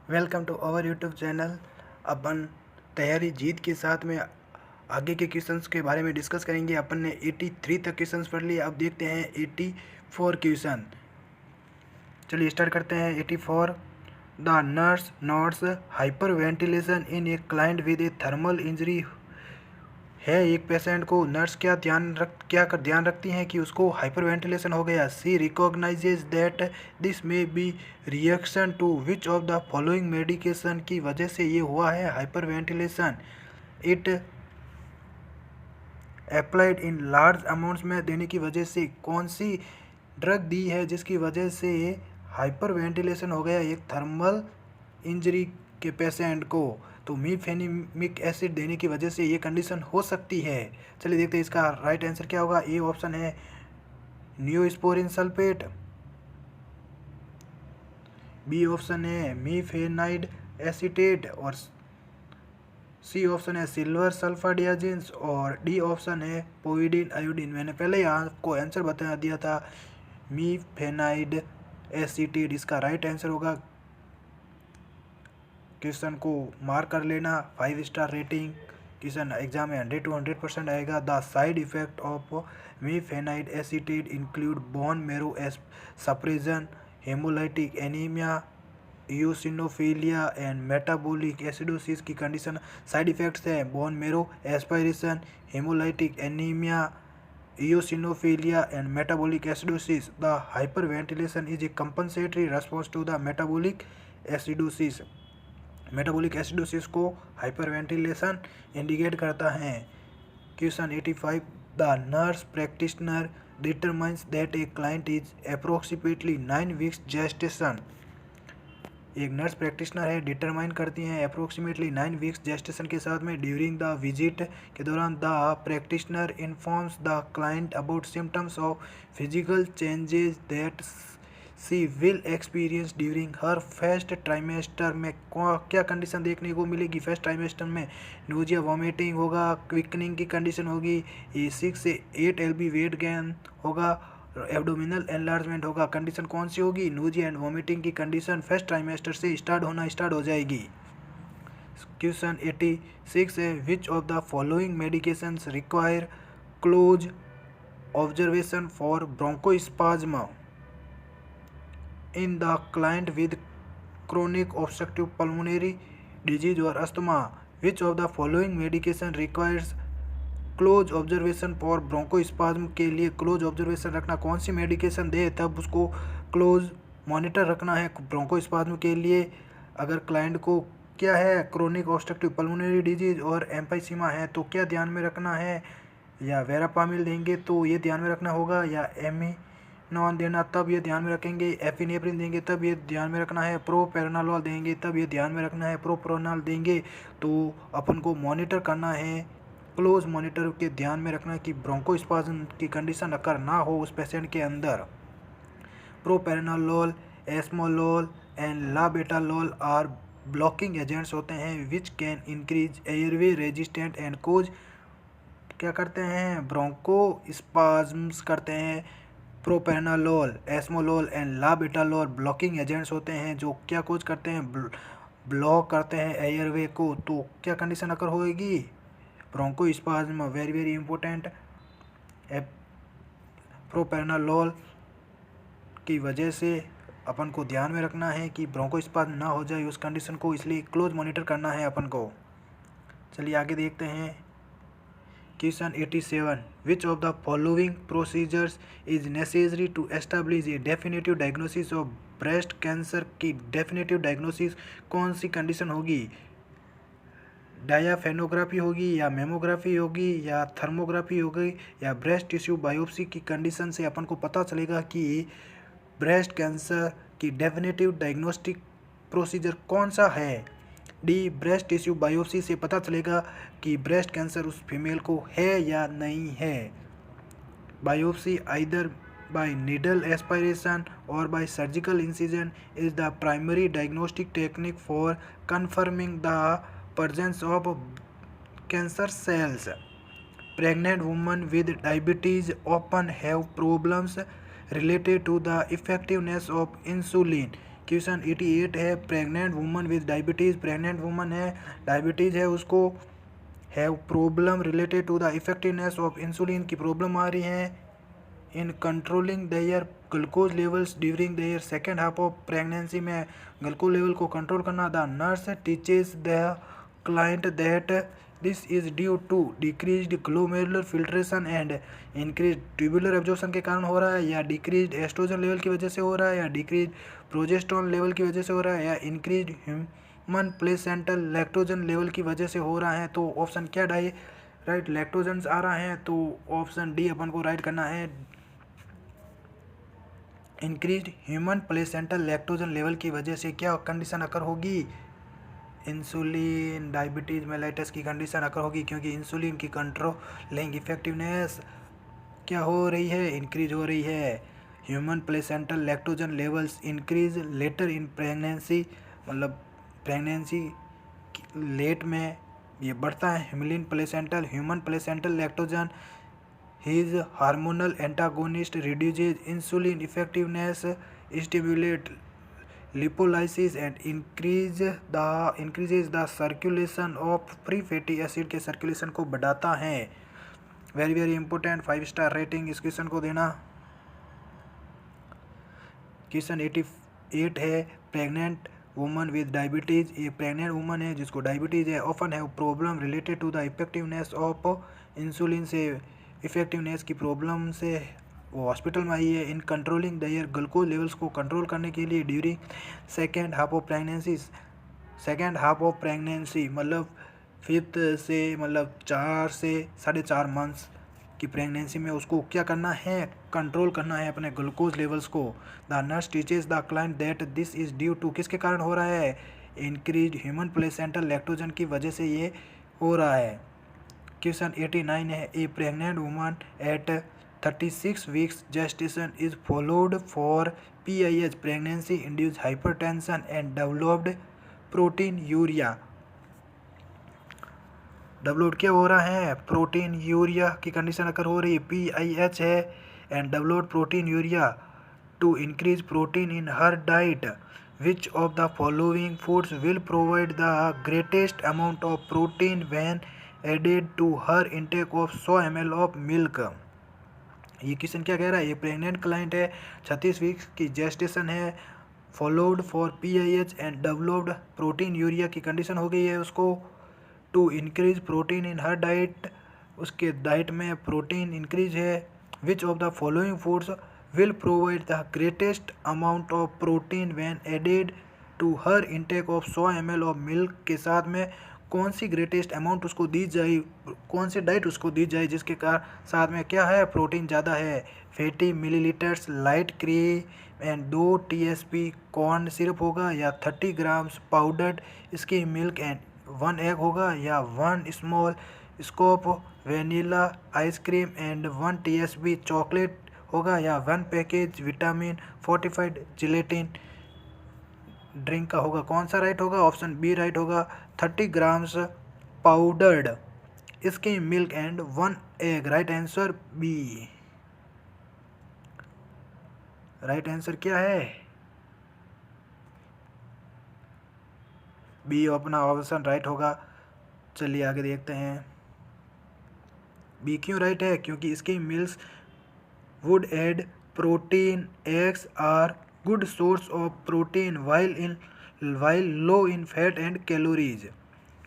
Welcome to our YouTube channel. अपन तैयारी जीत के साथ में आगे के क्वेश्चंस के बारे में डिस्कस करेंगे। अपन ने 83 तक क्वेश्चंस पढ़ लिए, अब देखते हैं 84 क्वेश्चन। चलिए स्टार्ट करते हैं। 84 the nurse notes hyper ventilation in a client with A thermal injury है। एक पेशेंट को नर्स क्या ध्यान रखती हैं कि उसको हाइपर वेंटिलेशन हो गया। She recognizes that this may be reaction to which of the following medication की वजह से ये हुआ है hyperventilation. It applied in large amounts में देने की वजह से कौन सी ड्रग दी है जिसकी वजह से हाइपर वेंटिलेशन हो गया एक थर्मल इंजरी के पेशेंट को। तो मीफेनिमिक एसिड देने की वजह से ये कंडीशन हो सकती है। चलिए देखते हैं इसका राइट आंसर क्या होगा। ए ऑप्शन है नियोस्पोरिन सल्फेट, बी ऑप्शन है मीफेनाइड एसीटेट, और सी ऑप्शन है सिल्वर सल्फाडियाजिन्स, और डी ऑप्शन है पोविडिन आयोडीन। मैंने पहले ही आपको आंसर बता दिया था मीफेनाइड एसीटेट इसका राइट आंसर होगा। क्वेश्चन को मार्क कर लेना। 5 स्टार रेटिंग, क्वेश्चन एग्जाम में 100 to 100% आएगा। The side effect of mafenide acetate include bone marrow suppression, haemolytic anaemia, eosinophilia and metabolic acidosis की कंडीशन। साइड इफेक्ट्स है bone marrow aspiration, haemolytic anaemia, eosinophililia and metabolic acidosis. The hyperventilation is a compensatory response to the metabolic acidosis. Metabolic acidosis को hyperventilation indicate करता है। Question 85 the nurse practitioner determines that a client is approximately 9 weeks gestation. एक nurse practitioner है, determine करती हैं approximately 9 weeks gestation के साथ में। ड्यूरिंग द विजिट के दौरान the practitioner informs the client about symptoms of physical changes that she will experience during her first trimester में क्या कंडीशन देखने को मिलेगी। फर्स्ट ट्राइमेस्टर में नोजिया, वॉमिटिंग होगा, क्विकनिंग की कंडीशन होगी, ये 6 से 8 LB वेट गेन होगा, एब्डोमिनल एनलार्जमेंट होगा। कंडीशन कौन सी होगी? नोजिया एंड वॉमिटिंग की कंडीशन फर्स्ट ट्राइमेस्टर से स्टार्ट हो जाएगी। क्वेश्चन 86 है which of the following medications require close observation for bronchospasm in the client with chronic obstructive pulmonary disease और asthma. Which of the following medication requires close observation for bronchospasm के लिए close observation रखना। कौन सी medication दे तब उसको close monitor रखना है ब्रोंकोस्पाज्म के लिए। अगर क्लाइंट को क्या है क्रोनिक ऑब्स्ट्रक्टिव पल्मोनरी डिजीज और एम्फाइसीमा है तो क्या ध्यान में रखना है, या वेरापामिल देंगे तो ये ध्यान में रखना होगा, या एमिनॉन देना तब ये ध्यान में रखेंगे, एफिनेफ्रिन देंगे तब ये ध्यान में रखना है, प्रोपेरानोल देंगे तब ये ध्यान में रखना है, प्रोप्रानोल देंगे तो अपन को मॉनिटर करना है। क्लोज मॉनिटर के ध्यान में रखना है कि ब्रोंकोस्पाज्म की कंडीशन अकर ना हो उस पेशेंट के अंदर। Propranolol, esmolol and labetalol are blocking agents होते हैं which can increase airway resistant and cause क्या करते हैं ब्रोंकोस्पाज्म्स करते हैं। Propranolol, esmolol and labetalol blocking agents होते हैं जो क्या कोज करते हैं ब्लॉक करते हैं एयरवे को। तो क्या कंडीशन अकर होगी? Bronchospasm. Very very important. Propranolol की वजह से अपन को ध्यान में रखना है कि ब्रोंकोस्पाज्म ना हो जाए उस कंडीशन को, इसलिए क्लोज मॉनिटर करना है अपन को। चलिए आगे देखते हैं। Question 87 which of the following procedures is necessary to establish a definitive diagnosis of breast cancer की डेफिनेटिव डायग्नोसिस कौन सी कंडीशन होगी? डायाफेनोग्राफी होगी, या मेमोग्राफी होगी, या थर्मोग्राफी होगी, या ब्रेस्ट टिश्यू बायोप्सी की कंडीशन से अपन को पता चलेगा कि ब्रेस्ट कैंसर की डेफिनेटिव डायग्नोस्टिक प्रोसीजर कौन सा है। डी ब्रेस्ट टिश्यू बायोप्सी से पता चलेगा कि ब्रेस्ट कैंसर उस फीमेल को है या नहीं है। Biopsy either by needle aspiration or by surgical incision is the primary diagnostic technique for confirming the presence of cancer cells. Pregnant women with diabetes often have problems related to the effectiveness of insulin question 88 है pregnant woman with diabetes, pregnant woman है, diabetes है, उसको have problem related to the effectiveness of insulin की problem आ रही है in controlling their glucose levels during their second half of pregnancy में glucose level को कंट्रोल करना। The nurse teaches the client that this is due to decreased glomerular filtration and increase tubular absorption के कारण हो रहा है, या decreased oestrogen level की वजह से हो रहा है, या डिक्रीज प्रोजेस्टेरोन लेवल की वजह से हो रहा है, या increase human placental lactogen level की वजह से हो रहा है। तो ऑप्शन क्या राइट लैक्टोजन्स आ रहा है, तो ऑप्शन डी अपन को राइट करना है। Increase human placental lactogen level की वजह से क्या कंडीशन अकर होगी, इंसुलिन डायबिटीज़ मेलाइटस की कंडीशन अकर होगी, क्योंकि इंसुलिन की कंट्रोलिंग इफेक्टिवनेस क्या हो रही है, इंक्रीज हो रही है। Human placental lactogen levels increase later in pregnancy, मतलब प्रेगनेंसी लेट में ये बढ़ता है। Human placental lactogen His hormonal antagonist reduces insulin effectiveness, stimulate lipolysis and increases the circulation of free fatty acid के circulation को बढ़ाता है। Very very important 5 star rating इस क्वेश्चन को देना। क्वेश्चन 88 है प्रेग्नेंट वुमन विद डायबिटीज़, ये pregnant woman है जिसको डायबिटीज़ है, often have problem related to the effectiveness of insulin से इफेक्टिवनेस की प्रॉब्लम से वो हॉस्पिटल में आई है in controlling their glucose levels को कंट्रोल करने के लिए during second half of pregnancy मतलब फिफ्थ से मतलब 4 से 4.5 मंथ्स की प्रेगनेंसी में उसको क्या करना है, कंट्रोल करना है अपने ग्लूकोज लेवल्स को। The nurse teaches the client that this is due to किसके कारण हो रहा है, इंक्रीज ह्यूमन प्लेसेंटल लैक्टोजन की वजह से ये हो रहा है। क्वेश्चन 89 है a pregnant woman at 36 weeks gestation is followed for PIH pregnancy induce hypertension and developed proteinuria. Developed क्या हो रहा है, प्रोटीन यूरिया की कंडीशन अगर हो रही है, PIH है and developed proteinuria to increase protein in her diet which of the following foods will provide the greatest amount of protein when added to her intake of 100 ml of milk. ये question क्या कह रहा है, ये pregnant client है, 36 weeks की gestation है, followed for PIH and developed proteinuria की कंडीशन हो गई है उसको, to increase protein in her diet, उसके डाइट में प्रोटीन इंक्रीज है, which of the following foods will provide the greatest amount of protein when added to her intake of 100 ml of milk के साथ में कौन सी ग्रेटेस्ट अमाउंट उसको दी जाए, कौन सी डाइट उसको दी जाए जिसके कारण साथ में क्या है, प्रोटीन ज़्यादा है। 50 millilitres light cream and 2 TSP corn syrup होगा, या 30 ग्राम्स पाउडर्ड इसकी मिल्क एंड 1 एग होगा, या 1 small scoop vanilla ice cream and 1 TSP chocolate होगा, या 1 package vitamin fortified gelatin drink का होगा। कौन सा राइट होगा, ऑप्शन बी राइट होगा। 30 ग्राम्स पाउडर्ड इसकी milk and 1 egg, right answer B. Right answer क्या है, बी अपना ऑप्शन राइट होगा। चलिए आगे देखते हैं, बी क्यों राइट है, क्योंकि इसकी milk would add protein, eggs are good source of protein while low in fat and calories.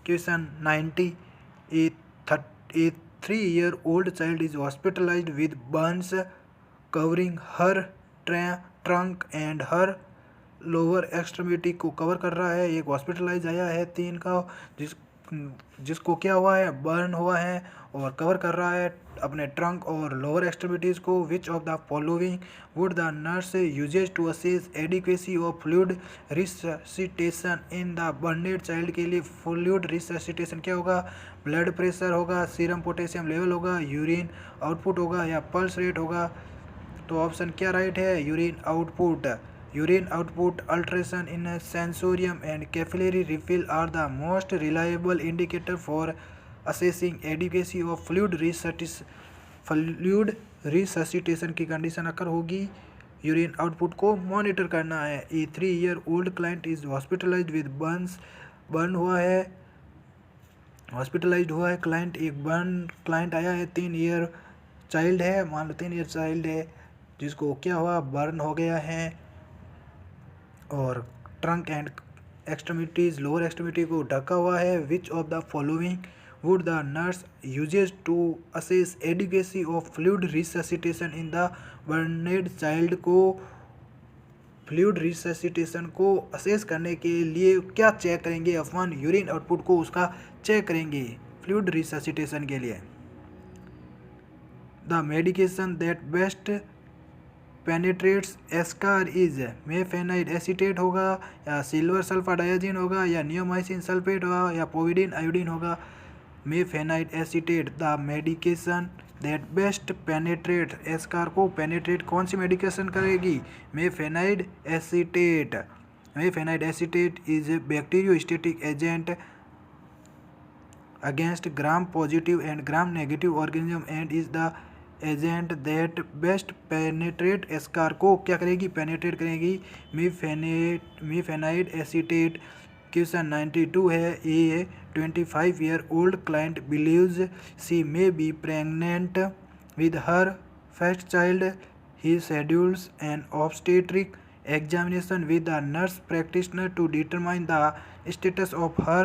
Question 90 a 3-year-old child is hospitalized with burns covering her trunk and her lower extremity को cover कर रहा है। एक hospitalise आया है 3 का जिसको क्या हुआ है, बर्न हुआ है और कवर कर रहा है अपने ट्रंक और लोअर एक्सट्रीमिटीज़ को। Which of the following would the nurse uses to assess adequacy of fluid resuscitation in the burned child. के लिए फ्लूइड रिससिटेशन क्या होगा, ब्लड प्रेशर होगा, सीरम पोटेशियम लेवल होगा, यूरिन आउटपुट होगा, या पल्स रेट होगा। तो ऑप्शन क्या राइट है, urine output. Urine output, ultrasound in sensorium and capillary refill are the most reliable indicator for assessing adequacy of fluid resuscitation की condition occur होगी urine output को monitor करना है। ए 3 year old client is hospitalised with burn हुआ है client, एक burn client आया है। 3 year चाइल्ड है, मान लो 3 year चाइल्ड है जिसको क्या हुआ, बर्न हो गया है और trunk and extremities, lower extremity को ढका हुआ है। Which of the following would the nurse uses to assess adequacy of fluid resuscitation in the burned child को फ्लूइड रिससिटेशन को असेस करने के लिए क्या चेक करेंगे? F1 यूरिन आउटपुट को उसका चेक करेंगे फ्लूइड रिससिटेशन के लिए। The medication that best penetrates eschar is mafenide acetate होगा या सिल्वर सल्फा डायाजिन होगा या नियोमाइसिन सल्फेट होगा या पोविडिन आयोडीन होगा। Mafenide acetate the medication that best penetrate eschar को पेनिट्रेट कौन सी मेडिकेशन करेगी? Mafenide acetate. Mafenide acetate is bacteriostatic agent against gram positive and gram negative organism and is the agent that best penetrate eschar को क्या करेगी? Penetrate करेगी। मीफेनाइड acetate. Question 92 है। ए 25 year old client believes she may be pregnant with her first child. He schedules an obstetric examination with the nurse practitioner to determine the status of her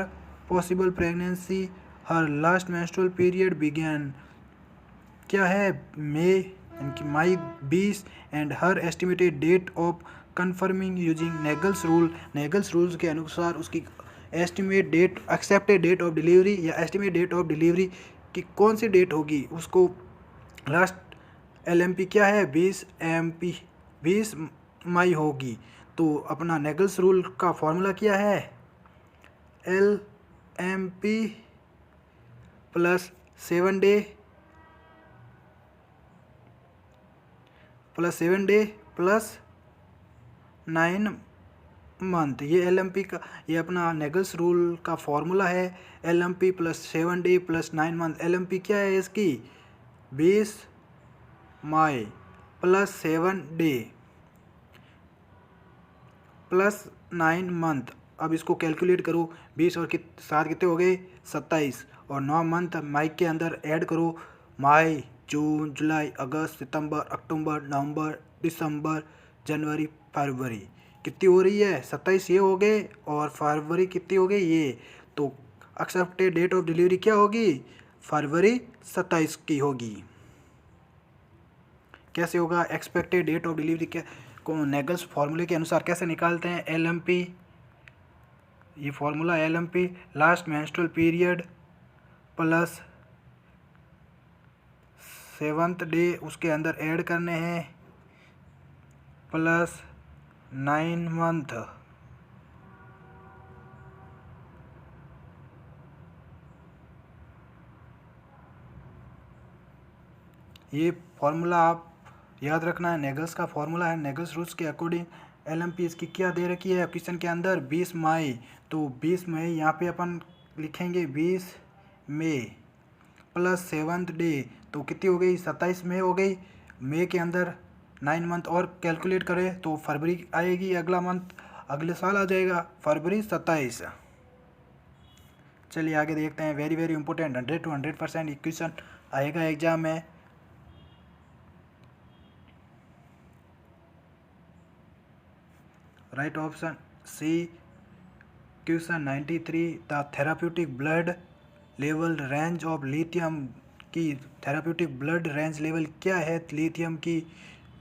possible pregnancy. Her last menstrual period began क्या है? May 20 and her estimated date of confirming using Naegele's rule. Naegele's rules के अनुसार उसकी estimate date, accepted date of delivery या estimate date of delivery की कौन सी date होगी? उसको लास्ट LMP क्या है? 20 मई होगी। तो अपना नेगल्स रूल का फॉर्मूला क्या है? LMP plus 7 debt plus 9 month. ये LMP का, ये अपना नेगल्स रूल का फॉर्मूला है। LMP plus 7 debt plus 9 month. LMP क्या है इसकी? 20 मई प्लस 7 डे प्लस 9 मंथ। अब इसको कैलकुलेट करो। 20 और 7 कितने हो गए? 27 और 9 मंथ मई के अंदर ऐड करो। मई, जून, जुलाई, अगस्त, सितंबर, अक्टूबर, नवंबर, दिसंबर, जनवरी, फरवरी। कितनी हो रही है? 27 ये हो गए और फरवरी कितनी हो गई? ये। तो एक्सेप्टेड डेट ऑफ डिलीवरी क्या होगी? फरवरी 27 की होगी। कैसे होगा? एक्सपेक्टेड डेट ऑफ डिलीवरी क्या को नेगल्स फॉर्मूले के अनुसार कैसे निकालते हैं? LMP, ये formula LMP last menstrual period plus 7th day उसके अंदर ऐड करने हैं प्लस 9 मंथ। ये फॉर्मूला आप याद रखना है, नेगल्स का फॉर्मूला है। नेगल्स रूल्स के अकॉर्डिंग LMP इसकी क्या दे रखी है क्वेश्चन के अंदर? 20 मई। तो 20 मई यहाँ पे अपन लिखेंगे 20 मई प्लस 7th डे, तो कितनी हो गई? 27 मई हो गई। मई के अंदर 9 मंथ और कैलकुलेट करें तो फरवरी आएगी, अगला मंथ अगले साल आ जाएगा, फरवरी 27। चलिए आगे देखते हैं। Very very important, 100 to 100% question आएगा एग्जाम में। Right option C. Question 93, the therapeutic blood level range of lithium की थेराप्यूटिक ब्लड रेंज लेवल क्या है लिथियम की?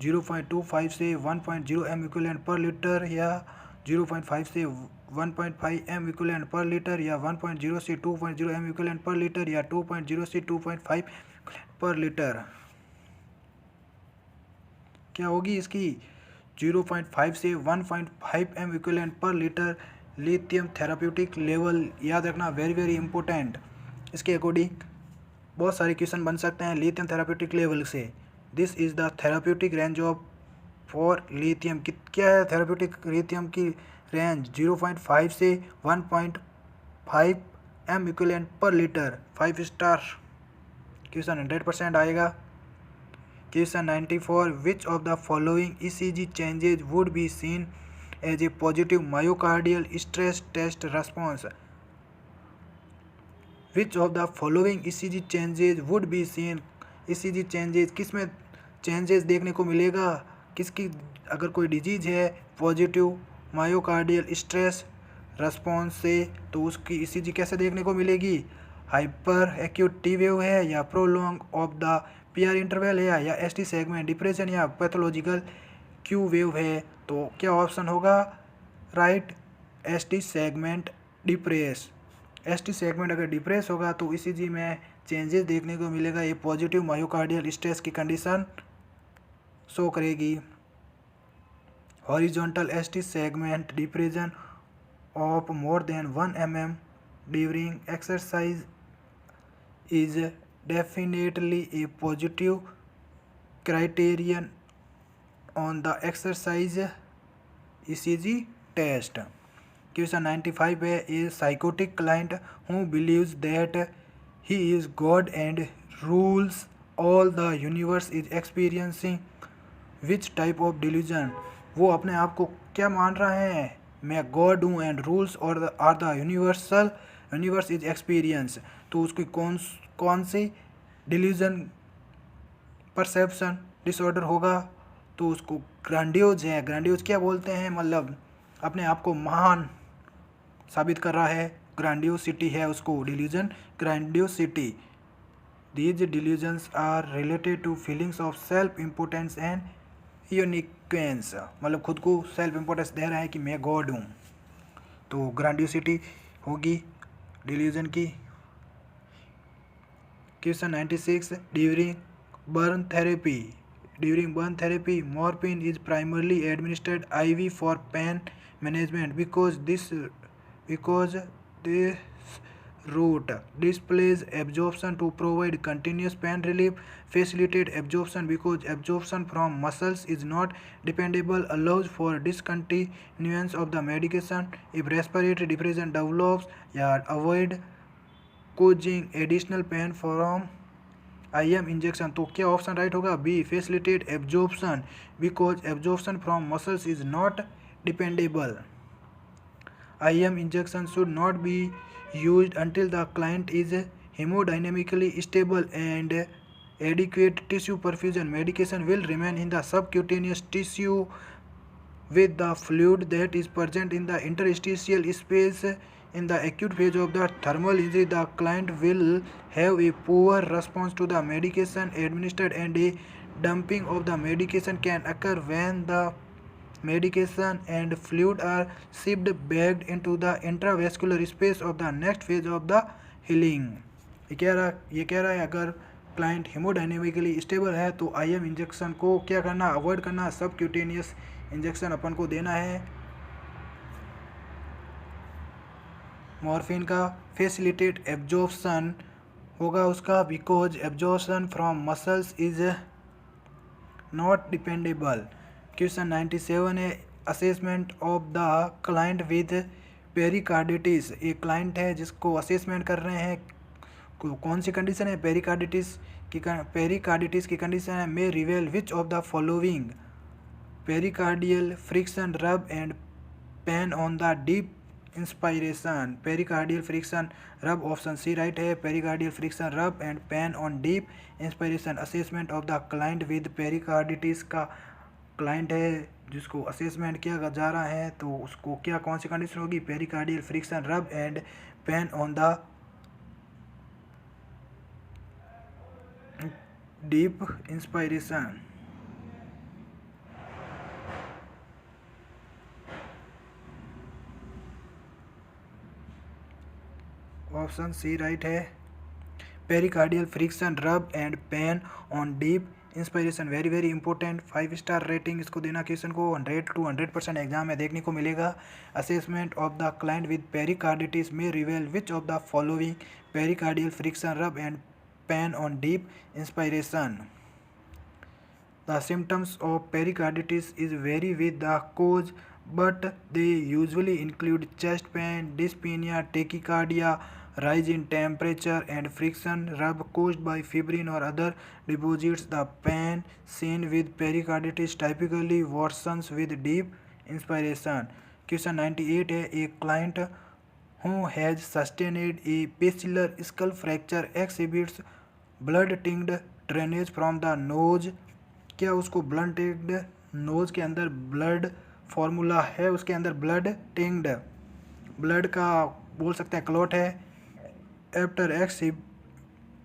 0.25 से 1.0 m इक्विवेलेंट पर लीटर या 0.5 से 1.5 m इक्विवेलेंट पर लीटर या 1.0 से 2.0 m इक्विवेलेंट पर लीटर या 2.0 से 2.5 पर लीटर। क्या होगी इसकी? 0.5 से 1.5 m इक्विवेलेंट पर लीटर लिथियम थेराप्यूटिक लेवल। याद रखना, वेरी वेरी इंपॉर्टेंट। इसके अकॉर्डिंग बहुत सारे क्वेश्चन बन सकते हैं लिथियम थेराप्यूटिक लेवल से। This is the therapeutic range of for lithium. क्या है थेराप्यूटिक लिथियम की रेंज? 0.5 से 1.5 m इक्विवेलेंट पर लीटर। 5 स्टार क्वेश्चन 100% आएगा। Question 94. Which of the following ECG changes would be seen as a positive myocardial stress test response? Which of the following ECG changes would be seen? ECG changes किस में changes देखने को मिलेगा? किसकी अगर कोई disease है पॉजिटिव मायोकार्डियल स्ट्रेस रेस्पॉन्स से तो उसकी ECG कैसे देखने को मिलेगी? हाइपर एक्यूट टी वेव है या prolong of the PR interval है या ST सेगमेंट डिप्रेशन या पैथोलॉजिकल क्यू वेव है? तो क्या ऑप्शन होगा right? ST segment depress. ST segment अगर डिप्रेस होगा तो ECG में चेंजेस देखने को मिलेगा, ये पॉजिटिव मायोकार्डियल स्ट्रेस की कंडीशन शो करेगी। Horizontal ST segment depression of more than 1 mm during exercise is definitely a positive criterion on the exercise ECG test. Question 95 है a psychotic client who believes that he is God and rules all the universe is experiencing which type of delusion? वो अपने आप को क्या मान रहा है? मैं गॉड हूँ एंड रूल्स और are the universe is experience. तो उसकी कौन सी डिल्यूजन परसेप्शन डिसऑर्डर होगा? तो उसको ग्रैंडियोज है। ग्रैंडियोज क्या बोलते हैं? मतलब अपने आप को महान साबित कर रहा है, ग्रैंडियोसिटी है उसको delusion grandiosity. These delusions are related to feelings of self importance and uniqueness. मतलब खुद को सेल्फ इम्पोर्टेंस दे रहा है कि मैं गॉड हूँ, तो ग्रैंडियोसिटी होगी डिल्यूजन की। Question 96 during burn therapy morphine is primarily administered IV for pain management because this route displays absorption to provide continuous pain relief, facilitate absorption because absorption from muscles is not dependable, allows for discontinuance of the medication if respiratory depression develops, या avoid causing additional pain from IM injection. तो क्या option right होगा? B facilitate absorption because absorption from muscles is not dependable. IM injection should not be used until the client is hemodynamically stable and adequate tissue perfusion. Medication will remain in the subcutaneous tissue with the fluid that is present in the interstitial space. In the acute phase of the thermal injury, the client will have a poor response to the medication administered and a dumping of the medication can occur when the medication and fluid are shipped back into the intravascular space of the next phase of the healing. ये कह रहा है अगर client हेमोडाइनेमिकली stable है तो IM injection को क्या करना? अवॉइड करना। सबक्यूटेनियस इंजेक्शन अपन को देना है मॉर्फिन का। फैसिलिटेट एब्जॉर्प्शन होगा उसका because absorption from muscles is not dependable. Question 97 है assessment of the client with pericarditis. एक क्लाइंट है जिसको असेसमेंट कर रहे हैं, कौन सी कंडीशन है? पेरिकार्डिटिस की कंडीशन है may reveal which of the following pericardial friction rub and pain on the deep inspiration. Pericardial friction rub option C right है। Pericardial friction rub and pain on deep inspiration. Assessment of the client with pericarditis का client है जिसको assessment किया जा रहा है तो उसको क्या कौन सी कंडीशन होगी? Pericardial friction rub and pain on the deep inspiration. Option C right है। Pericardial friction rub and pain on deep inspiration. Very very important. 5 star rating इसको देना क्वेश्चन को। 100 to 100% एग्जाम में देखने को मिलेगा। Assessment of the client with pericarditis में reveal which of the following pericardial friction rub and pain on deep inspiration. The symptoms of pericarditis is vary with the cause but they usually include chest pain, dyspnea, tachycardia, rise in temperature, and friction rub caused by fibrin or other deposits. The pain seen with pericarditis typically worsens with deep inspiration. Question 98 है, a client who has sustained a basilar skull fracture exhibits blood tinged drainage from the nose. क्या उसको blood टिंग्ड knows के अंदर blood formula है, उसके अंदर blood टिंग्ड blood का बोल सकते हैं क्लॉट है. After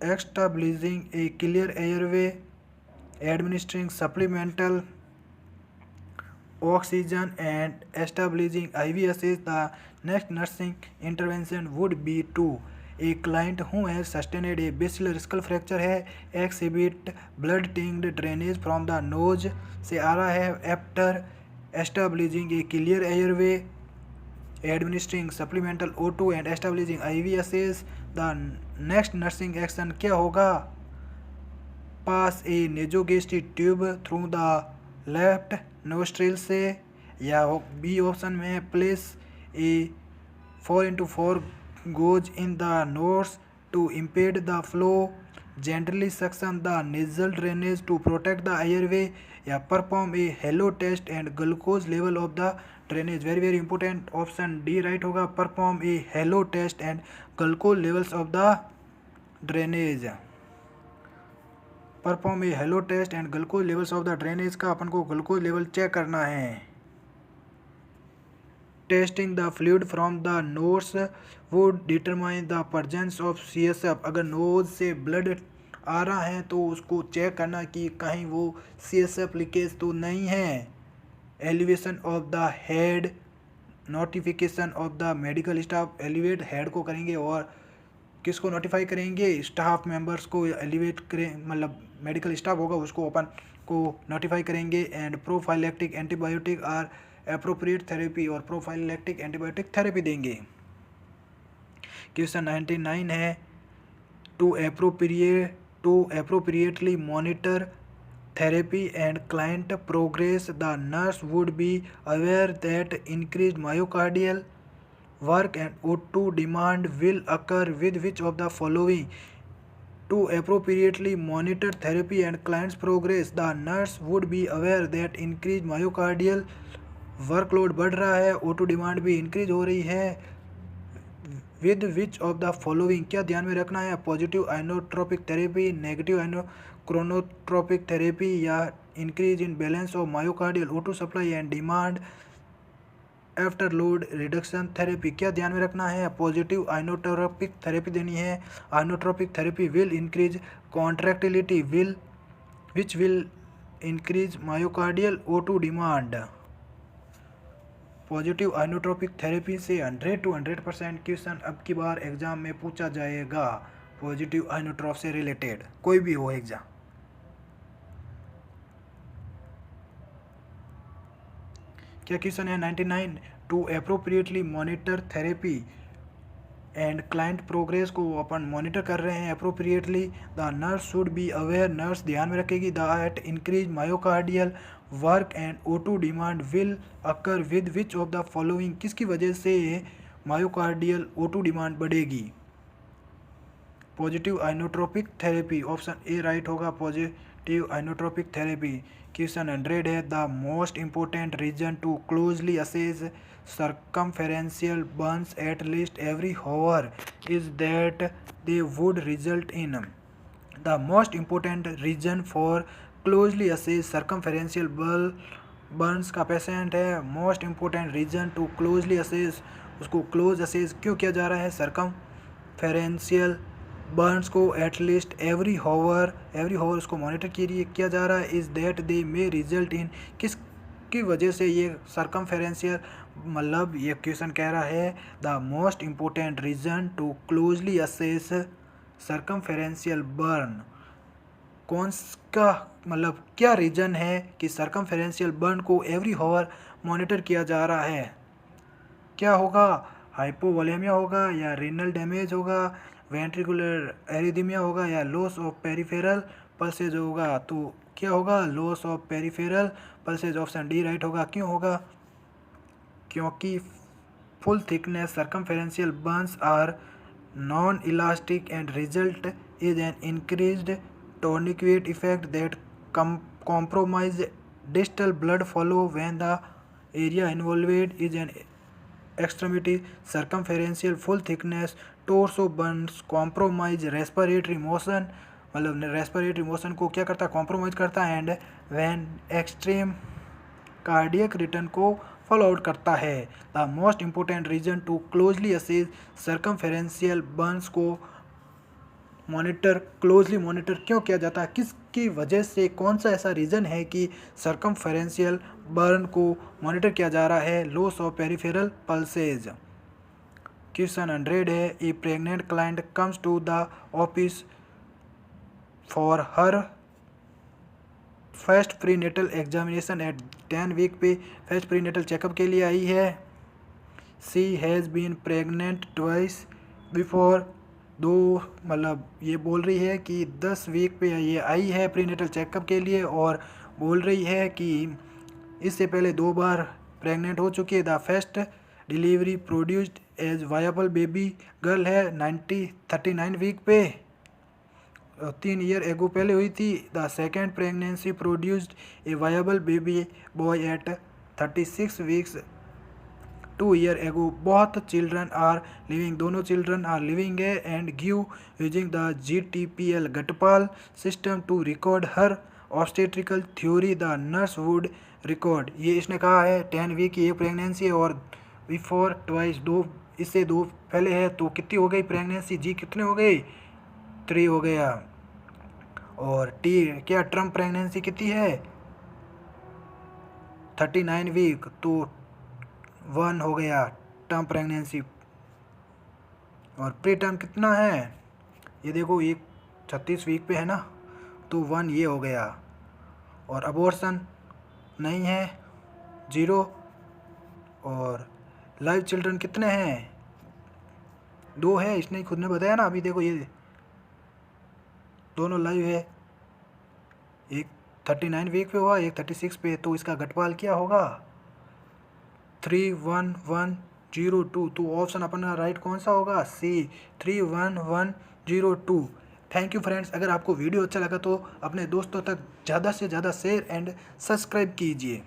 establishing a clear airway, administering supplemental oxygen and establishing IVSS, the next nursing intervention would be to a client who has sustained a basilar skull fracture है, exhibit blood tinged drainage from the nose से आ रहा है. after establishing a clear airway, administering supplemental O2 and establishing IVSS, the next nursing action क्या होगा? pass a nasogastric tube through the left nostril से, या B option में place a 4x4 gauge in the nose to impede the flow, gently suction the nasal drainage to protect the airway, या perform a halo test and glucose level of the drainage. very important option D right होगा. perform a halo test and glucose levels of the drainage. Perform a halo test and glucose levels of the drainage का अपन को glucose level check करना है. Testing the fluid from the nose would determine the presence of CSF. अगर nose से blood आ रहा है तो उसको चेक करना कि कहीं वो CSF लीकेज तो नहीं है. Elevation of the head, notification of the medical staff. Elevate head को करेंगे और किसको नोटिफाई करेंगे? स्टाफ मेंबर्स को एलिवेट करें, मतलब मेडिकल स्टाफ होगा उसको अपन को नोटिफाई करेंगे. And prophylactic antibiotic are appropriate therapy, और प्रोफाइलैक्टिक एंटीबायोटिक थेरेपी देंगे. क्वेश्चन 99 है, to appropriately monitor therapy and client progress, the nurse would be aware that increased myocardial work and O2 demand will occur with which of the following? To appropriately monitor therapy and client's progress, the nurse would be aware that increased myocardial workload बढ़ रहा है, O2 demand भी increase हो रही है. With which of the following क्या ध्यान में रखना है? Positive inotropic therapy, negative inochronotropic therapy, या increase in balance of myocardial O2 supply and demand afterload reduction therapy. क्या ध्यान में रखना है? पॉजिटिव आइनोट्रोपिक थेरेपी देनी है. Inotropic therapy will increase contractility which will increase myocardial O2 demand. Positive inotropic therapy से 100 to 100% question अब की बार एग्जाम में पूछा जाएगा. पॉजिटिव आइनोट्रोप से रिलेटेड कोई भी हो एग्जाम. क्या क्वेश्चन है 99, to appropriately monitor therapy and client progress को अपन मॉनिटर कर रहे हैं appropriately. The nurse should be aware, nurse ध्यान में रखेगी that increase myocardial work and O2 demand will occur with which of the following. किसकी वजह से मायोकार्डियल O2 डिमांड बढ़ेगी? Positive inotropic therapy, option A right होगा. Positive inotropic therapy. क्वेश्चन 100 है, the most important reason to closely assess circumferential burns at least every hour is that they would result in. The most important reason for closely assess circumferential burns का patient है. Most important reason to closely assess, उसको close assess क्यों किया जा रहा है? Circumferential burns को at least every hour उसको मॉनिटर किया जा रहा है. Is that they may result in, किसकी वजह से ये सर्कमफेरेंशियल, मतलब ये क्वेश्चन कह रहा है the most important reason to closely assess circumferential burn. कौन का मतलब क्या रीजन है कि सर्कमफेरेंशियल बर्न को एवरी हावर मॉनिटर किया जा रहा है? क्या होगा? हाइपोवोलेमिया होगा, या रीनल डैमेज होगा, वेंट्रिकुलर एरिथमिया होगा, या लॉस ऑफ पेरिफेरल पल्सेज होगा? तो क्या होगा? Loss of peripheral pulses, option D right होगा. क्यों होगा? क्योंकि full thickness circumferential burns are non-elastic and result is an increased tourniquet effect that compromise distal blood flow when the area involved is an extremity. Circumferential full thickness torso burns compromise respiratory motion, मतलब respiratory motion को क्या करता है, compromise करता है, and when extreme cardiac return को follow out करता है। The most important reason to closely assess circumferential burns को क्लोजली मॉनिटर क्यों किया जाता है, किसकी वजह से, कौन सा ऐसा रीज़न है कि सर्कमफेरेंशियल बर्न को मॉनिटर किया जा रहा है। Loss of peripheral pulses. Question 100 है, a pregnant client comes to the office for her first prenatal examination at 10 week पे फर्स्ट प्रीनेटल चेकअप के लिए आई है। She has been pregnant twice before, मतलब ये बोल रही है कि 10 वीक पे ये आई है प्रीनेटल चेकअप के लिए, और बोल रही है कि इससे पहले 2 बार प्रेग्नेंट हो चुकी है। The first delivery produced as viable baby girl है 39 वीक पे, 3 ईयर एगो पहले हुई थी। The second pregnancy produced a viable baby boy at 36 weeks 2 year ago. Both children are living, दोनों चिल्ड्रन आर लिविंग है, and give using the GTPL गटपाल system to record her obstetrical theory the nurse would record. ये इसने कहा है 10 week की एक pregnancy है, और बिफोर ट्वाइस, 2 इससे 2 पहले है, तो कितनी हो गई प्रेगनेंसी, जी कितने हो गई, 3 हो गया। और टी क्या टर्म प्रेगनेंसी कितनी है 39 वीक, तो 1 हो गया टर्म प्रेगनेंसी। और प्री टर्म कितना है, ये देखो, ये 36 वीक पे है ना, तो 1 ये हो गया। और अबॉर्शन नहीं है, 0। और लाइव चिल्ड्रन कितने हैं, 2 है, इसने खुद ने बताया ना अभी, देखो ये दोनों लाइव है, एक 39 वीक पे हुआ, एक 36 पे, तो इसका घटपाल क्या होगा 31102। तो ऑप्शन अपना राइट कौन सा होगा, सी 31102। थैंक यू फ्रेंड्स, अगर आपको वीडियो अच्छा लगा तो अपने दोस्तों तक ज़्यादा से ज़्यादा शेयर एंड सब्सक्राइब कीजिए।